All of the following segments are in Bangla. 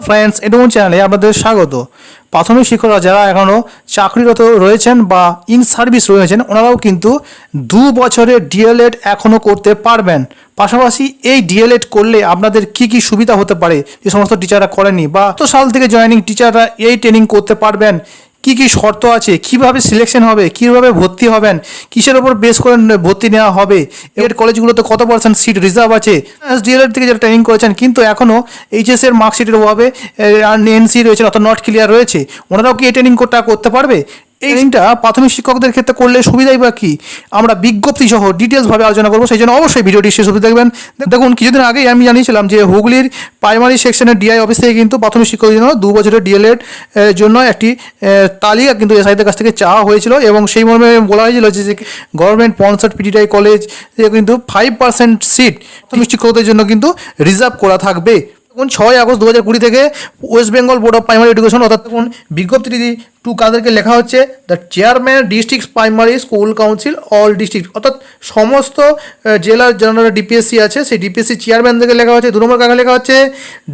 ফ্রেন্ডস, এডুকেশন চ্যানেলে আপনাদের স্বাগত। প্রাথমিক শিক্ষকরা যারা এখনও চাকরিরত রয়েছেন বা ইন সার্ভিস রয়েছেন, ওনারাও কিন্তু 2 বছরের ডিএলএড এখনও করতে পারবেন। পাশাপাশি এই ডিএলএড করলে আপনাদের কি কি সুবিধা হতে পারে, যে সমস্ত টিচাররা করেনি, বা কত সাল থেকে জয়েনিং টিচাররা এই ট্রেনিং করতে পারবেন, কি কি শর্ত আছে, কিভাবে সিলেকশন হবে, কিভাবে ভর্তি হবেন, কিসের উপর বেস করে ভর্তি নেওয়া হবে, এর কলেজগুলোতে কত % সিট রিজার্ভ আছে, ডিএলএড থেকে যারা ট্রেনিং করেছেন কিন্তু এখনও এইচএস এর মার্কশিটের অভাবে এনসি রয়েছে অর্থাৎ নট ক্লিয়ার রয়েছে, ওনারাও কি এই ট্রেনিংটা করতে পারবে? এই ট্রেনিংটা প্রাথমিক শিক্ষকদের ক্ষেত্রে করলে সুবিধাই বা কী, আমরা বিজ্ঞপ্তি সহ ডিটেলসভাবে আলোচনা করবো। সেই জন্য অবশ্যই ভিডিওটি শেষ অবধি দেখবেন। দেখুন, কিছুদিন আগেই আমি জানিয়েছিলাম যে হুগলির প্রাইমারি সেকশনের ডিআই অফিস থেকে কিন্তু প্রাথমিক শিক্ষকদের জন্য 2 বছরের ডিএলএড জন্য একটি তালিকা কিন্তু এসআইদের কাছ থেকে চাওয়া হয়েছিল, এবং সেই মর্মে বলা হয়েছিল যে গভর্নমেন্ট স্পন্সর্ড পিটিআই কলেজ কিন্তু 5% সিট প্রাথমিক শিক্ষকদের জন্য কিন্তু রিজার্ভ করা থাকবে। 6 আগস্ট 2020 থেকে West Bengal board of primary education, অর্থাৎ দেখুন বিজ্ঞপ্তিটি টু কাদেরকে লেখা হচ্ছে, the chairman district primary school council all district, অর্থাৎ সমস্ত জেলার যারা ডিপিএসসি আছে সেই ডিপিএসসি চেয়ারম্যানদেরকে লেখা হচ্ছে। 2 নম্বর কাকে লেখা হচ্ছে,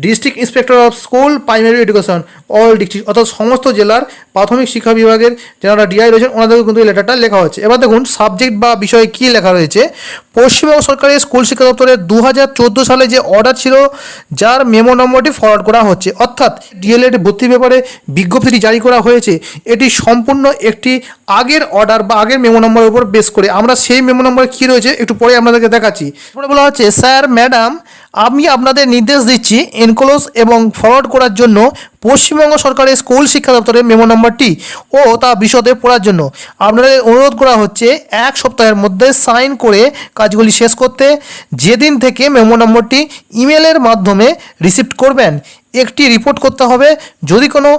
district inspector of school primary education all district, অর্থাৎ সমস্ত জেলার প্রাথমিক শিক্ষা বিভাগের যারা ডিআই রয়েছেন ওনাদেরকে কিন্তু এই লেটারটা লেখা হচ্ছে। এবার দেখুন সাবজেক্ট বা বিষয়ে কী লেখা রয়েছে। পশ্চিমবঙ্গ সরকারের স্কুল শিক্ষা দপ্তরের 2014 সালে যে অর্ডার ছিল, যার মেমো নম্বরটি ফরওয়ার্ড করা হচ্ছে, অর্থাৎ ডিএলএড ভর্তির ব্যাপারে বিজ্ঞপ্তিটি জারি করা হয়েছে, এটি সম্পূর্ণ একটি আগের অর্ডার বা আগের মেমো নম্বরের উপর বেস করে। আমরা সেই মেমো নম্বর কী রয়েছে একটু পরে আপনাদেরকে দেখাচ্ছি। পরে বলা হচ্ছে, স্যার ম্যাডাম, আমি আপনাদের নির্দেশ দিচ্ছি এনক্লোজ এবং ফরওয়ার্ড করার জন্য পশ্চিমবঙ্গ সরকারের স্কুল শিক্ষা দপ্তরের মেমো নম্বরটি ও তা বিশদে পড়ার জন্য আপনাদের অনুরোধ করা হচ্ছে 1 সপ্তাহের মধ্যে সাইন করে কাজগুলি শেষ করতে। যেদিন থেকে মেমো নম্বরটি ইমেলের মাধ্যমে রিসিভ করবেন, একটি রিপোর্ট করতে হবে। যদি কোনো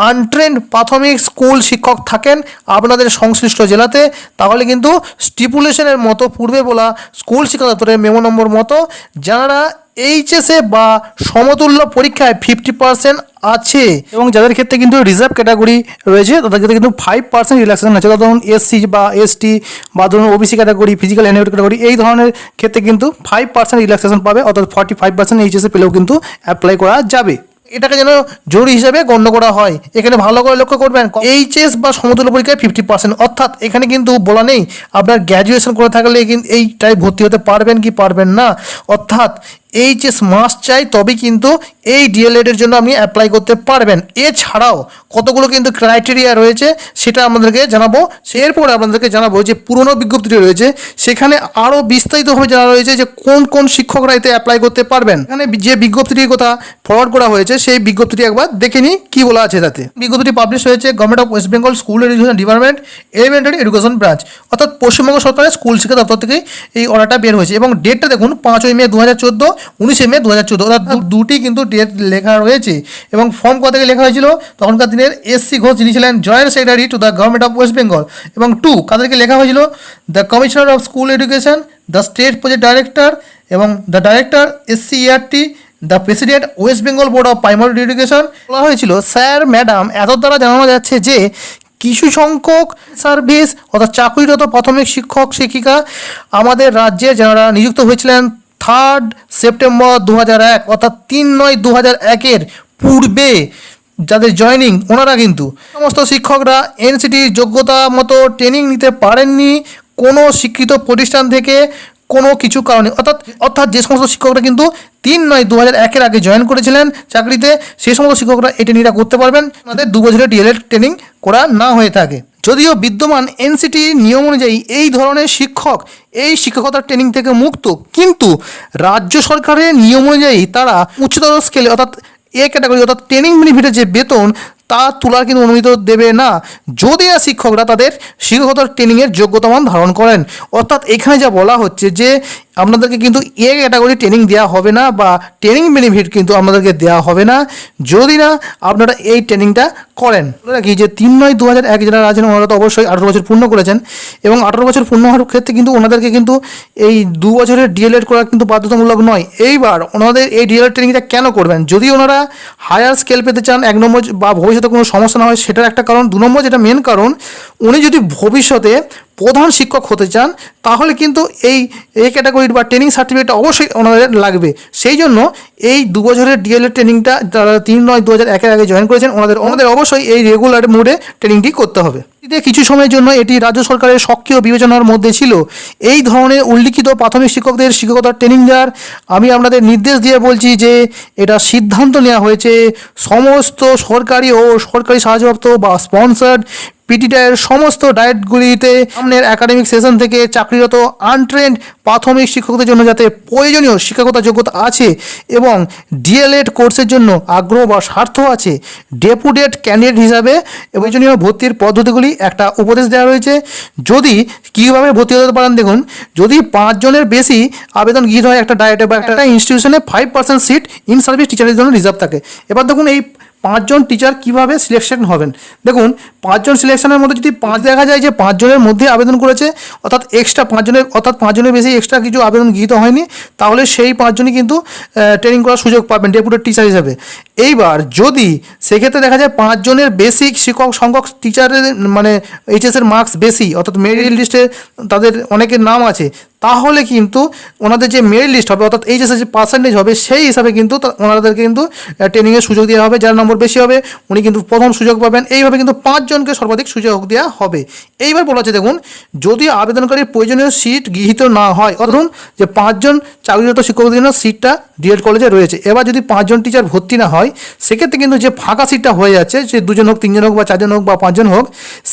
আনট্রেন্ড প্রাথমিক স্কুল শিক্ষক থাকেন আপনাদের সংশ্লিষ্ট জেলাতে, তাহলে কিন্তু স্টিপুলেশনের মতো পূর্বে বলা স্কুল শিক্ষা দপ্তরের মেমো নম্বর মতো যারা এইচএসএ বা সমতুল্য পরীক্ষায় 50% আছে, এবং যাদের ক্ষেত্রে কিন্তু রিজার্ভ ক্যাটাগরি রয়েছে তাদের ক্ষেত্রে কিন্তু 5% রিল্যাক্সেশন আছে। ধরুন এসসি বা এসটি বা ধরুন OBC category, physical handicap category, এই ধরনের ক্ষেত্রে কিন্তু 5% রিল্যাক্সেশন পাবে, অর্থাৎ 45% এইচএসএ পেলেও কিন্তু অ্যাপ্লাই করা যাবে। এটাকে যেন জরুরি হিসাবে গণ্য করা হয়। এখানে ভালো করে লক্ষ্য করবেন, এইচএস বা সমতুল্য পরীক্ষায় 50%, অর্থাৎ এখানে কিন্তু বলা নেই আপনার গ্র্যাজুয়েশন করে থাকলে কিন্তু এইটাই ভর্তি হতে পারবেন কি পারবেন না, অর্থাৎ এইচএস মাস্ট চাই, তবেই কিন্তু এই ডিএলএডের জন্য আপনি অ্যাপ্লাই করতে পারবেন। এছাড়াও কতগুলো কিন্তু ক্রাইটেরিয়া রয়েছে সেটা আমাদেরকে জানাবো। এরপরে আপনাদেরকে জানাবো যে পুরনো বিজ্ঞপ্তিটি রয়েছে সেখানে আরও বিস্তারিতভাবে জানা রয়েছে যে কোন কোন শিক্ষকরা এতে অ্যাপ্লাই করতে পারবেন। এখানে যে বিজ্ঞপ্তিটির কথা ফরওয়ার্ড করা হয়েছে সেই বিজ্ঞপ্তিটি একবার দেখে নিই কী বলা আছে তাতে। বিজ্ঞপ্তিটি পাবলিশ হয়েছে government of West Bengal school education department, elementary education branch, অর্থাৎ পশ্চিমবঙ্গ সরকারের স্কুল শিক্ষা দপ্তর থেকে এই অর্ডারটা বের হয়েছে, এবং ডেটটা দেখুন 5 মে 2014, 19 মে 2014, অর্থাৎ দুটি কিন্তু ডেট লেখা রয়েছে। এবং ফর্ম কোথা থেকে লেখা হয়েছিল, তখনকার দিনের এসসি ঘোষ, যিনি ছিলেন joint secretary to the government of West Bengal, এবং 2 কাদেরকে লেখা হয়েছিল, the commissioner of school education, the state project director এবং the director SCERT, the president West Bengal board of primary education. বলা হয়েছিল, স্যার ম্যাডাম, এত দ্বারা জানানো যাচ্ছে যে কিছু সংখ্যক সার্ভিস অর্থাৎ চাকরিরত প্রাথমিক শিক্ষক শিক্ষিকা আমাদের রাজ্যে যারা নিযুক্ত হয়েছিলেন 3 সেপ্টেম্বর 2001, অর্থাৎ 3/9/2001 পূর্বে যাদের জয়েনিং, ওনারা কিন্তু সমস্ত শিক্ষকরা এনসিটির যোগ্যতা মতো ট্রেনিং নিতে পারেননি কোনো স্বীকৃত প্রতিষ্ঠান থেকে কোনো কিছু কারণে, অর্থাৎ যে সমস্ত শিক্ষকরা কিন্তু 3/9/2001 আগে জয়েন করেছিলেন চাকরিতে, সেই সমস্ত শিক্ষকরা এই ট্রেনিংটা করতে পারবেন, আমাদের 2 বছরের ডিএলএড ট্রেনিং করা না হয়ে থাকে। যদিও বিদ্যমান এনসিটি নিয়ম অনুযায়ী এই ধরনের শিক্ষক এই শিক্ষকতার ট্রেনিং থেকে মুক্ত, কিন্তু রাজ্য সরকারের নিয়ম অনুযায়ী তারা উচ্চতর স্কেলে অর্থাৎ এ ক্যাটাগরি অর্থাৎ ট্রেনিং বেনিফিটের যে বেতন তা তোলার কিন্তু অনুমতি দেবে না যদি না শিক্ষকরা তাদের শিক্ষকতার ট্রেনিংয়ের যোগ্যতামান ধারণ করেন। অর্থাৎ এখানে যা বলা হচ্ছে যে আপনাদেরকে কিন্তু এ ক্যাটাগরি ট্রেনিং দেওয়া হবে না বা ট্রেনিং বেনিফিট কিন্তু আপনাদেরকে দেওয়া হবে না যদি না আপনারা এই ট্রেনিংটা করেন। রাখি যে 3/9/2001 যারা আছেন ওনারা তো অবশ্যই 18 বছর পূর্ণ করেছেন, এবং 18 বছর পূর্ণ হওয়ার ক্ষেত্রে কিন্তু ওনাদেরকে কিন্তু এই 2 বছরের ডিএলএড করা কিন্তু বাধ্যতামূলক নয়। এইবার ওনাদের এই ডিএলএড ট্রেনিংটা কেন করবেন, যদি ওনারা হায়ার স্কেল পেতে চান 1 নম্বর, বা ভবিষ্যতে কোনো সমস্যা না হয় সেটার একটা কারণ। 2 নম্বর যেটা মেন কারণ, উনি যদি ভবিষ্যতে প্রধান শিক্ষক হতে চান তাহলে কিন্তু এই ক্যাটাগরির বা ট্রেনিং সার্টিফিকেট অবশ্যই ওনাদের লাগবে। সেই জন্য এই 2 বছরের ডিএলএড ট্রেনিংটা যারা 3/9/2001 আগে জয়েন করেছেন ওনাদের অবশ্যই এই রেগুলার মোডে ট্রেনিংটি করতে হবে। কিছু সময়ের জন্য এটি রাজ্য সরকারের সক্রিয় বিবেচনার মধ্যে ছিল। এই ধরনের উল্লিখিত প্রাথমিক শিক্ষকদের শিক্ষকতার ট্রেনিং দেওয়ার আমি আপনাদের নির্দেশ দিয়ে বলছি যে এটা সিদ্ধান্ত নেওয়া হয়েছে সমস্ত সরকারি ও সরকারি সাহায্যপ্রাপ্ত বা স্পন্সার্ড পিটিটায়ের সমস্ত ডায়েটগুলিতে সামনের একাডেমিক সেশন থেকে চাকরিরত আনট্রেন্ড প্রাথমিক শিক্ষকদের জন্য যাতে প্রয়োজনীয় শিক্ষকতা যোগ্যতা আছে এবং ডিএলএড কোর্সের জন্য আগ্রহ বা স্বার্থ আছে ডেপুটেড ক্যান্ডিডেট হিসাবে প্রয়োজনীয় ভর্তির পদ্ধতিগুলি একটা উপদেশ দেওয়া রয়েছে। যদি কীভাবে ভর্তি হতে পারেন দেখুন, যদি 5 জনের বেশি আবেদন গৃহীত হয় একটা ডায়েটে বা একটা ইনস্টিটিউশনে 5% সিট ইন সার্ভিস টিচারের জন্য রিজার্ভ থাকে। এবার দেখুন এই 5 জন টিচার কীভাবে সিলেকশন হবেন। দেখুন 5 জন সিলেকশনের মধ্যে যদি 5 দেখা যায় যে 5 জনের মধ্যে আবেদন করেছে অর্থাৎ এক্সট্রা 5 জনের বেশি এক্সট্রা কিছু আবেদন গৃহীত হয়নি, তাহলে সেই 5 জনই কিন্তু ট্রেনিং করার সুযোগ পাবেন ডেপুটেড টিচার হিসাবে। এইবার যদি সেক্ষেত্রে দেখা যায় 5 জনের বেশি শিক্ষক সংখ্যক টিচারের মানে এইচএসের মার্কস বেশি অর্থাৎ মেরিট লিস্টে তাদের অনেকের নাম আছে, তাহলে কিন্তু ওনাদের যে মেরিট লিস্ট হবে অর্থাৎ এইচএসের যে পার্সেন্টেজ হবে সেই হিসাবে কিন্তু ওনাদেরকে কিন্তু ট্রেনিংয়ের সুযোগ দেওয়া হবে। যার নম্বর বেশি হবে উনি কিন্তু প্রথম সুযোগ পাবেন। এইভাবে কিন্তু 5 জনকে সর্বাধিক সুযোগ দেওয়া হবে। এইবার বলা হচ্ছে দেখুন, যদি আবেদনকারীর প্রয়োজনীয় সিট গৃহীত না হয় ধরুন যে 5 জন চাকরিরত শিক্ষকদের জন্য সিটটা ডিএড কলেজে রয়েছে, এবার যদি 5 জন টিচার ভর্তি না হয় সেক্ষেত্রে কিন্তু যে ফাঁকা সিটটা হয়ে যাচ্ছে যে 2 জন হোক 3 জন হোক বা 4 জন হোক বা 5 জন হোক,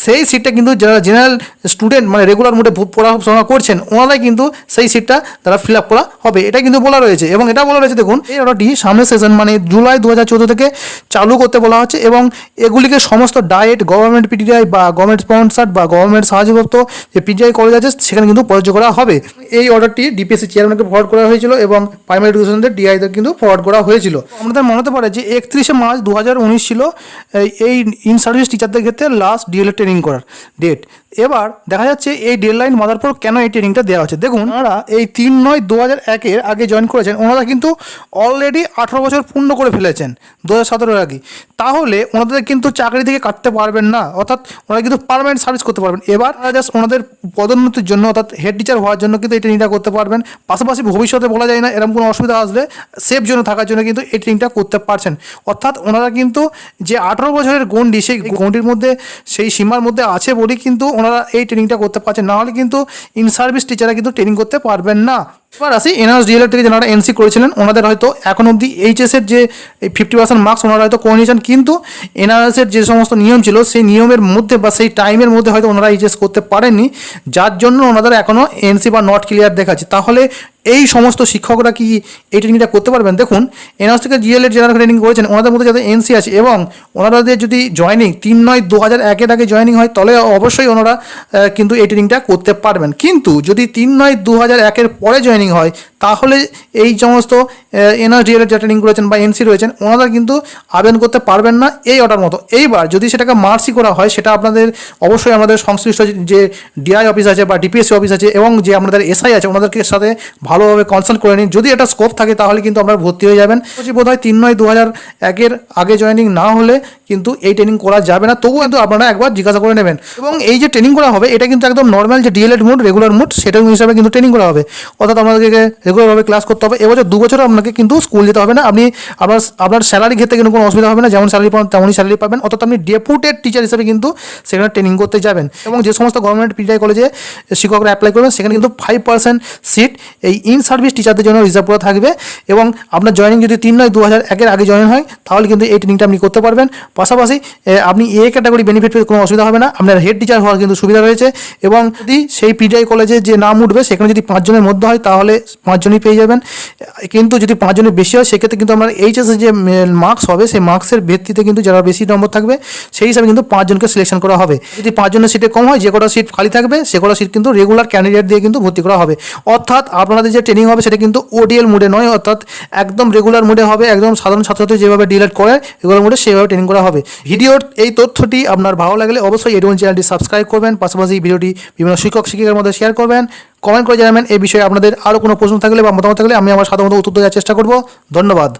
সেই সিটটা কিন্তু যারা জেনারেল স্টুডেন্ট মানে রেগুলার মোডে পড়াশোনা করছেন ওনারাই কিন্তু সেই সিটটা তারা ফিল আপ করা হবে, এটা কিন্তু বলা রয়েছে। এবং এটা বলা রয়েছে দেখুন এই অর্ডারটি সামনের সেশন মানে জুলাই 2014 থেকে চালু করতে বলা হচ্ছে এবং এগুলিকে সমস্ত ডায়েট গভর্নমেন্ট পিটিআই বা গভর্নমেন্ট স্পন্সার্ড বা গভর্নমেন্ট সাহায্যপ্রাপ্ত যে পিটিআই কলেজ আছে সেখানে কিন্তু প্রযোজ্য করা হবে। এই অর্ডারটি ডিপিএসসি চেয়ারম্যানকে ফরওয়ার্ড করা হয়েছিল এবং প্রাইমারি এডুকেশনদের ডিআইদের কিন্তু ফরওয়ার্ড করা হয়েছিল। আমাদের মনে হতে পারে যে 31শে মার্চ 2019 ছিল এই ইন সার্ভিস টিচারদের ক্ষেত্রে লাস্ট ডিএলএড ট্রেনিং করার ডেট। এবার দেখা যাচ্ছে এই ডেডলাইন মাদার পর কেন এই ট্রেনিংটা দেওয়া হচ্ছে। দেখুন ওনারা এই 3/9/2001 আগে জয়েন করেছেন, ওনারা কিন্তু অলরেডি 18 বছর পূর্ণ করে ফেলেছেন 2017 আগে, তাহলে ওনাদের কিন্তু চাকরি থেকে কাটতে পারবেন না, অর্থাৎ ওনারা কিন্তু পার্মানেন্ট সার্ভিস করতে পারবেন। এবার জাস্ট ওনাদের পদোন্নতির জন্য অর্থাৎ হেড টিচার হওয়ার জন্য কিন্তু এই ট্রেনিংটা করতে পারবেন। পাশাপাশি ভবিষ্যতে বলা যায় না এরকম কোনো অসুবিধা আসলে সেফ জোনে থাকার জন্য কিন্তু এই ট্রেনিংটা করতে পারছেন। অর্থাৎ ওনারা কিন্তু যে 18 বছরের গণ্ডি সেই গণ্ডির মধ্যে সেই সীমার মধ্যে আছে বলেই কিন্তু ওনারা এই ট্রেনিংটা করতে পারছেন, না হলে কিন্তু ইন সার্ভিস টিচাররা কিন্তু ট্রেনিং করতে পারবেন না। এবার আসি এনআরএস ডিএলএড থেকে যারা এনসি করেছিলেন ওনাদের হয়তো এখন অবধি এইচএসের যে 50% মার্কস ওনারা হয়তো করে নিয়েছেন, কিন্তু এনআরএসের যে সমস্ত নিয়ম ছিল সেই নিয়মের মধ্যে বা সেই টাইমের মধ্যে হয়তো ওনারা এইচএস করতে পারেননি, যার জন্য ওনাদের এখনও এনসি বা নট ক্লিয়ার দেখাচ্ছে। তাহলে এই সমস্ত শিক্ষকরা কি এই ট্রেনিংটা করতে পারবেন? দেখুন এনআরএস থেকে ডিএলএড যারা ট্রেনিং করেছেন ওনাদের মধ্যে যাদের এনসি আছে এবং ওনাদের যদি জয়নিং 3/9/2001 আগে জয়নিং হয় তাহলে অবশ্যই ওনারা কিন্তু এই ট্রেনিংটা করতে পারবেন। কিন্তু যদি 3/9/2001 পরে জয়নিং হয় তাহলে এই সমস্ত এনআরএস ডিএলএড যারা ট্রেনিং করেছেন বা এনসি রয়েছেন ওনারা কিন্তু আবেদন করতে পারবেন না এই অর্ডার মতো। এইবার যদি সেটাকে মার্সি করা হয় সেটা আপনাদের অবশ্যই আমাদের সংশ্লিষ্ট যে ডিআই অফিস আছে বা ডিপিএসসি অফিস আছে এবং যে আমাদের এসআই আছে ওনাদেরকে সাথে ভালোভাবে কনসাল্ট করে নিন। যদি এটা স্কোপ থাকে তাহলে কিন্তু আপনারা ভর্তি হয়ে যাবেন। বোধ হয় 3/9/2001 আগে জয়েনিং না হলে কিন্তু এই ট্রেনিং করা যাবে না, তবুও কিন্তু আপনারা একবার জিজ্ঞাসা করে নেবেন। এবং এই যে ট্রেনিং করা হবে এটা কিন্তু একদম নর্মাল যে ডিএলএড মোড রেগুলার মোড সেটা হিসাবে কিন্তু ট্রেনিং করা হবে, অর্থাৎ আপনাদেরকে রেগুলারভাবে ক্লাস করতে হবে। এবছর 2 বছর আপনাকে কিন্তু স্কুল যেতে হবে না, আপনি আপনার স্যালারি ক্ষেত্রে কিন্তু কোনো অসুবিধা হবে না, যেমন স্যালারি পাবেন তেমনই স্যালারি পাবেন, অর্থাৎ আপনি ডেপুটেড টিচার হিসেবে কিন্তু সেখানে ট্রেনিং করতে যাবেন। এবং যে সমস্ত গভর্নমেন্ট পিটিআই কলেজে শিক্ষকরা অ্যাপ্লাই করবেন সেখানে কিন্তু 5% সিট এই ইন সার্ভিস টিচারদের জন্য রিজার্ভ করা থাকবে। এবং আপনার জয়েনিং যদি 3/9/2001 আগে জয়েন হয় তাহলে কিন্তু এই ট্রেনিংটা আপনি করতে পারবেন। পাশাপাশি আপনি এ ক্যাটাগরি বেনিফিট পেতে কোনো অসুবিধা হবে না, আপনার হেড টিচার হওয়ার কিন্তু সুবিধা রয়েছে। এবং যদি সেই পিটিআই কলেজে যে নাম উঠবে সেখানে যদি 5 জনের মধ্যে হয় তাহলে 5 জনই পেয়ে যাবেন, কিন্তু যদি 5 জনের বেশি হয় সেক্ষেত্রে কিন্তু আপনার এইচএসের যে মার্কস হবে সেই মার্কসের ভিত্তিতে কিন্তু যারা বেশি নম্বর থাকবে সেই হিসাবে কিন্তু 5 জনকে সিলেকশন করা হবে। যদি 5 জনের সিটে কম হয় যে কটা সিট খালি থাকবে সে কটা সিট কিন্তু রেগুলার ক্যান্ডিডেট দিয়ে কিন্তু ভর্তি করা হবে। অর্থাৎ আপনাদের যে ট্রেনিং হবে সেটা কিন্তু ওডিএল মোডে নয়, অর্থাৎ একদম রেগুলার মোডে হবে, একদম সাধারণ ছাত্রছাত্রী যেভাবে ডিএলএড করে রেগুলার মোডে সেভাবে ট্রেনিং করা হবে। ভিডিওর এই তথ্যটি আপনার ভালো লাগলে অবশ্যই এডুন চ্যানেলটি সাবস্ক্রাইব করবেন, পাশাপাশি ভিডিওটি বিভিন্ন শিক্ষক শিক্ষিকার মধ্যে শেয়ার করবেন, কমেন্ট করে জানাবেন এই বিষয়ে আপনাদের আরও কোনো প্রশ্ন থাকলে বা মতামত থাকলে আমি আমার সাধারণত উত্তর দেওয়ার চেষ্টা করব। ধন্যবাদ।